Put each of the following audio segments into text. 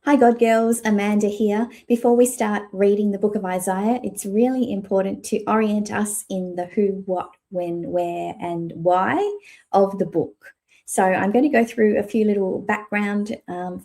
Hi, GodGirls, Amanda here. Before we start reading the book of Isaiah, it's really important to orient us in the who, what, when, where, and why of the book. So I'm going to go through a few little background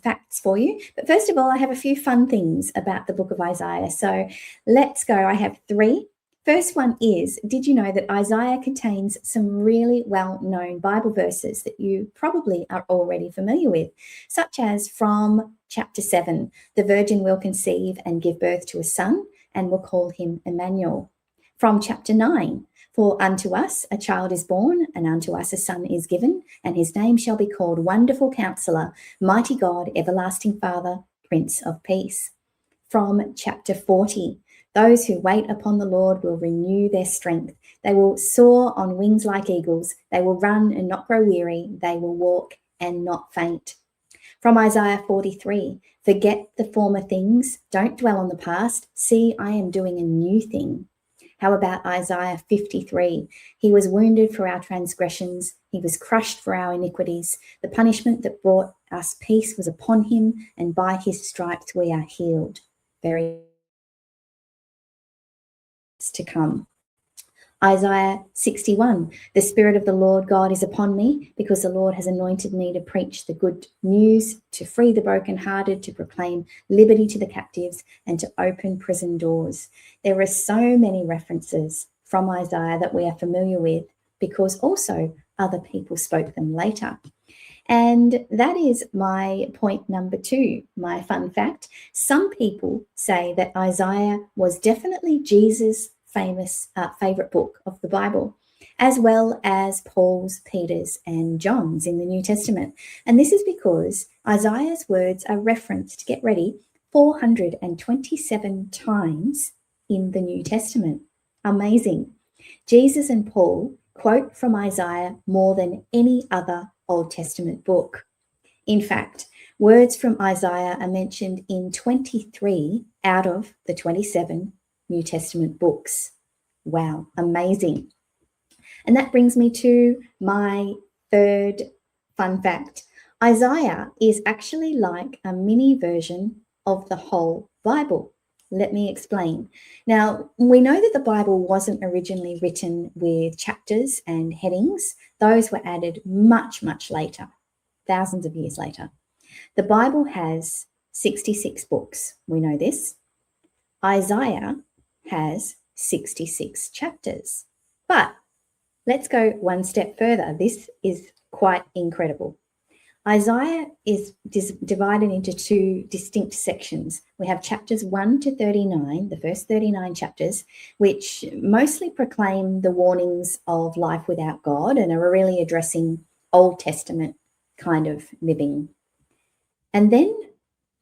facts for you. But first of all, I have a few fun things about the book of Isaiah. So let's go. I have three. First one is, did you know that Isaiah contains some really well-known Bible verses that you probably are already familiar with, such as from chapter 7, the virgin will conceive and give birth to a son and will call him Emmanuel. From chapter 9, for unto us a child is born, and unto us a son is given, and his name shall be called Wonderful Counselor, Mighty God, Everlasting Father, Prince of Peace. From chapter 40, those who wait upon the Lord will renew their strength. They will soar on wings like eagles. They will run and not grow weary. They will walk and not faint. From Isaiah 43, forget the former things. Don't dwell on the past. See, I am doing a new thing. How about Isaiah 53? He was wounded for our transgressions. He was crushed for our iniquities. The punishment that brought us peace was upon him, and by his stripes we are healed. Very to come. Isaiah 61, the Spirit of the Lord God is upon me, because the Lord has anointed me to preach the good news, to free the brokenhearted, to proclaim liberty to the captives, and to open prison doors. There are so many references from Isaiah that we are familiar with, because also other people spoke them later. And that is my point number 2, my fun fact. Some people say that Isaiah was definitely Jesus' favorite book of the Bible, as well as Paul's, Peter's, and John's in the New Testament. And this is because Isaiah's words are referenced, get ready, 427 times in the New Testament. Amazing. Jesus and Paul quote from Isaiah more than any other Old Testament book. In fact, words from Isaiah are mentioned in 23 out of the 27 New Testament books. Wow, amazing. And that brings me to my third fun fact. Isaiah is actually like a mini version of the whole Bible. Let me explain. Now, we know that the Bible wasn't originally written with chapters and headings. Those were added much, much later, thousands of years later. The Bible has 66 books. We know this. Isaiah has 66 chapters. But let's go one step further. This is quite incredible. Isaiah is divided into 2 distinct sections. We have chapters 1 to 39, the first 39 chapters, which mostly proclaim the warnings of life without God and are really addressing Old Testament kind of living. And then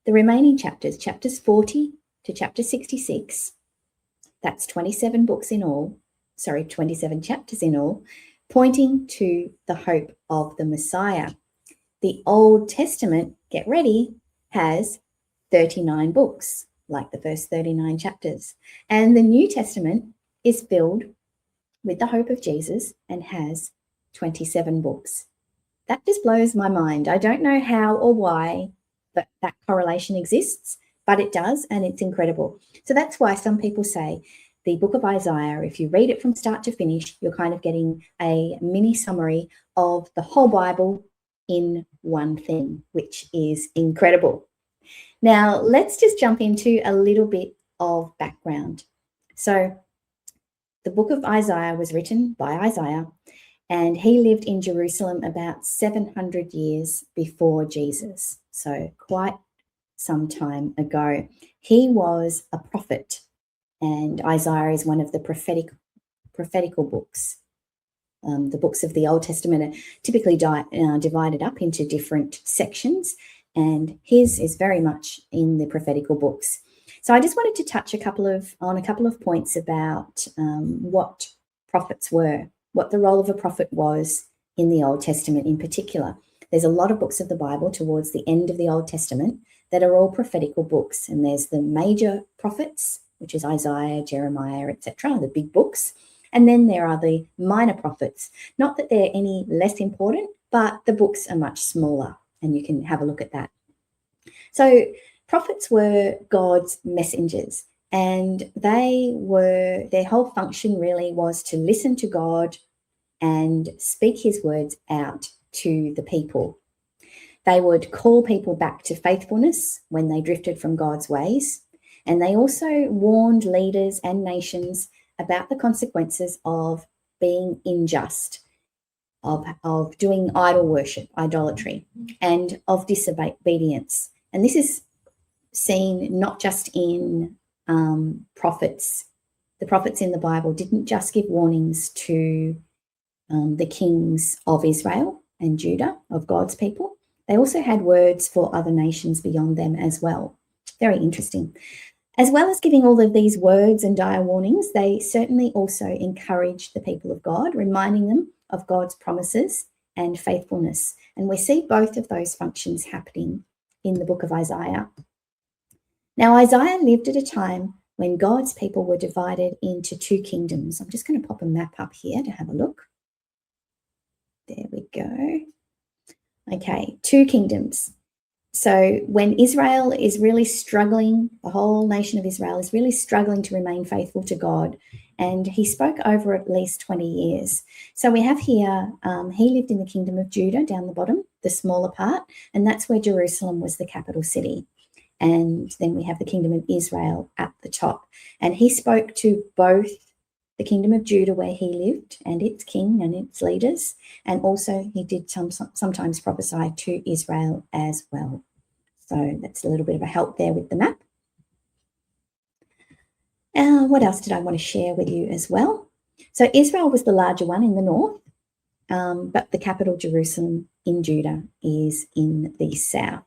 the remaining chapters, chapters 40 to chapter 66, that's 27 books in all, 27 chapters in all, pointing to the hope of the Messiah. The Old Testament, get ready, has 39 books, like the first 39 chapters. And the New Testament is filled with the hope of Jesus and has 27 books. That just blows my mind. I don't know how or why that correlation exists, but it does, and it's incredible. So that's why some people say the book of Isaiah, if you read it from start to finish, you're kind of getting a mini summary of the whole Bible in one thing, which is incredible. Now, let's just jump into a little bit of background. So the book of Isaiah was written by Isaiah, and he lived in Jerusalem about 700 years before Jesus, so quite some time ago. He was a prophet, and Isaiah is one of the prophetical books. The books of the Old Testament are typically divided up into different sections, and his is very much in the prophetical books. So I just wanted to touch on a couple of points about what prophets were, what the role of a prophet was in the Old Testament in particular. There's a lot of books of the Bible towards the end of the Old Testament that are all prophetical books, and there's the major prophets, which is Isaiah, Jeremiah, etc., the big books. And then there are the minor prophets. Not that they're any less important, but the books are much smaller, and you can have a look at that. So Prophets were God's messengers, and their whole function really was to listen to God and speak his words out to the people. They would call people back to faithfulness when they drifted from God's ways, and they also warned leaders and nations about the consequences of being unjust, of doing idol worship, idolatry, and of disobedience. And this is seen not just in prophets. The prophets in the Bible didn't just give warnings to the kings of Israel and Judah, of God's people. They also had words for other nations beyond them as well. Very interesting. As well as giving all of these words and dire warnings, they certainly also encouraged the people of God, reminding them of God's promises and faithfulness. And we see both of those functions happening in the book of Isaiah. Now, Isaiah lived at a time when God's people were divided into two kingdoms. I'm just going to pop a map up here to have a look. There we go. Okay, two kingdoms. So when Israel is really struggling, the whole nation of Israel is really struggling to remain faithful to God. And he spoke over at least 20 years. So we have here, he lived in the kingdom of Judah down the bottom, the smaller part, and that's where Jerusalem was the capital city. And then we have the kingdom of Israel at the top. And he spoke to both the kingdom of Judah where he lived and its king and its leaders. And also he did sometimes prophesy to Israel as well. So that's a little bit of a help there with the map. What else did I want to share with you as well? So Israel was the larger one in the north, but the capital Jerusalem in Judah is in the south.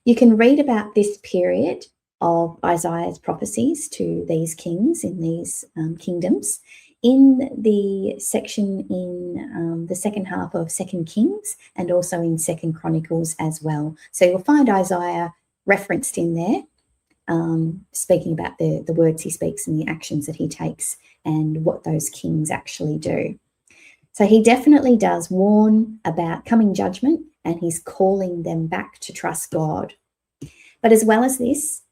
You can read about this period of Isaiah's prophecies to these kings in these kingdoms in the section in the second half of 2 Kings and also in 2 Chronicles as well. So you'll find Isaiah referenced in there, speaking about the words he speaks and the actions that he takes and what those kings actually do. So he definitely does warn about coming judgment, and he's calling them back to trust God. But as well as this,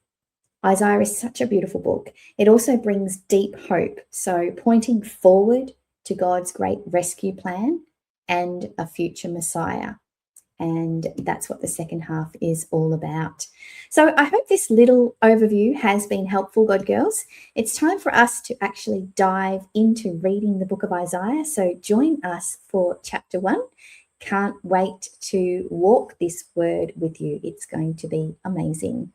Isaiah is such a beautiful book. It also brings deep hope, so pointing forward to God's great rescue plan and a future Messiah. And that's what the second half is all about. So I hope this little overview has been helpful, God Girls. It's time for us to actually dive into reading the book of Isaiah. So join us for chapter 1. Can't wait to walk this word with you. It's going to be amazing.